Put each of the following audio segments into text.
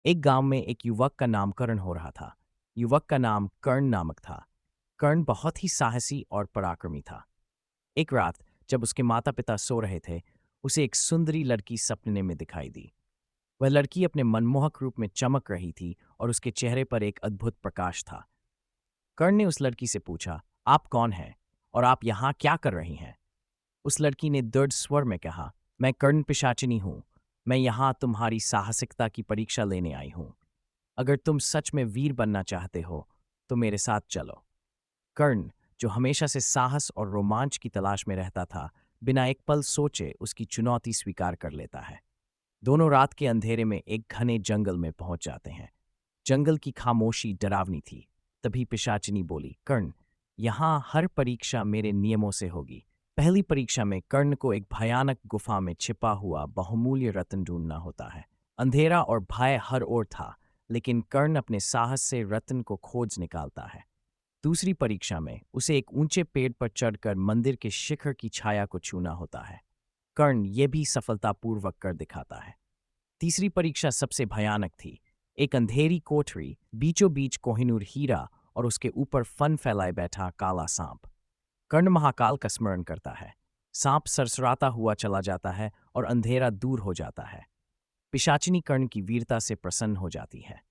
एक गांव में एक युवक का नामकरण हो रहा था। युवक का नाम कर्ण नामक था। कर्ण बहुत ही साहसी और पराक्रमी था। एक रात जब उसके माता पिता सो रहे थे, उसे एक सुंदरी लड़की सपने में दिखाई दी। वह लड़की अपने मनमोहक रूप में चमक रही थी और उसके चेहरे पर एक अद्भुत प्रकाश था। कर्ण ने उस लड़की से पूछा, आप कौन हैं और आप यहाँ क्या कर रही हैं? उस लड़की ने दृढ़ स्वर में कहा, मैं कर्ण पिशाचिनी हूँ। मैं यहाँ तुम्हारी साहसिकता की परीक्षा लेने आई हूँ। अगर तुम सच में वीर बनना चाहते हो तो मेरे साथ चलो। कर्ण, जो हमेशा से साहस और रोमांच की तलाश में रहता था, बिना एक पल सोचे उसकी चुनौती स्वीकार कर लेता है। दोनों रात के अंधेरे में एक घने जंगल में पहुंच जाते हैं। जंगल की खामोशी डरावनी थी। तभी पिशाचिनी बोली, कर्ण, यहाँ हर परीक्षा मेरे नियमों से होगी। पहली परीक्षा में कर्ण को एक भयानक गुफा में छिपा हुआ बहुमूल्य रत्न ढूंढना होता है। अंधेरा और भय हर ओर था, लेकिन कर्ण अपने साहस से रत्न को खोज निकालता है। दूसरी परीक्षा में उसे एक ऊंचे पेड़ पर चढ़कर मंदिर के शिखर की छाया को छूना होता है। कर्ण ये भी सफलतापूर्वक कर दिखाता है। तीसरी परीक्षा सबसे भयानक थी। एक अंधेरी कोठरी, बीचों बीच कोहिनूर हीरा और उसके ऊपर फन फैलाए बैठा काला सांप। कर्ण महाकाल का स्मरण करता है। सांप सरसराता हुआ चला जाता है और अंधेरा दूर हो जाता है। पिशाचिनी कर्ण की वीरता से प्रसन्न हो जाती है।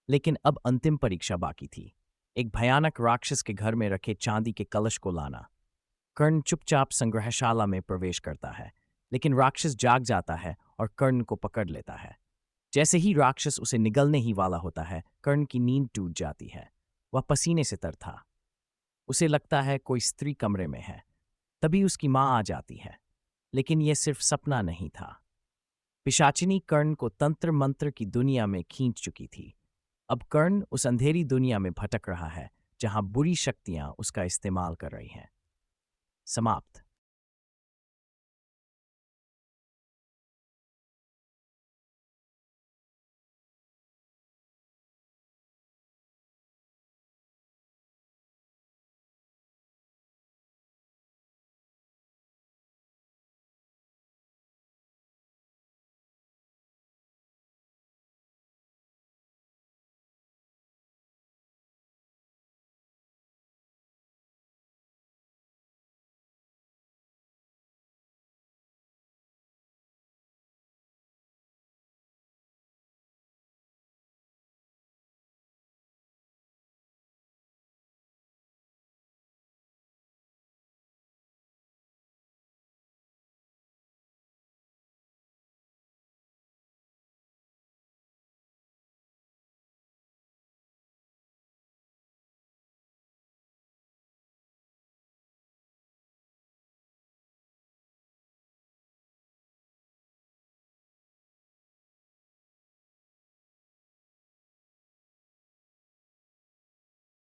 लेकिन अब अंतिम परीक्षा बाकी थी। एक भयानक राक्षस के घर में रखे चांदी के कलश को लाना। कर्ण चुपचाप संग्रहशाला में प्रवेश करता है, लेकिन राक्षस जाग जाता है और कर्ण को पकड़ लेता है। जैसे ही राक्षस उसे निगलने ही वाला होता है, कर्ण की नींद टूट जाती है। वह पसीने से तर था। उसे लगता है कोई स्त्री कमरे में है। तभी उसकी मां आ जाती है, लेकिन यह सिर्फ सपना नहीं था। पिशाचिनी कर्ण को तंत्र मंत्र की दुनिया में खींच चुकी थी। अब कर्ण उस अंधेरी दुनिया में भटक रहा है, जहां बुरी शक्तियां उसका इस्तेमाल कर रही हैं। समाप्त।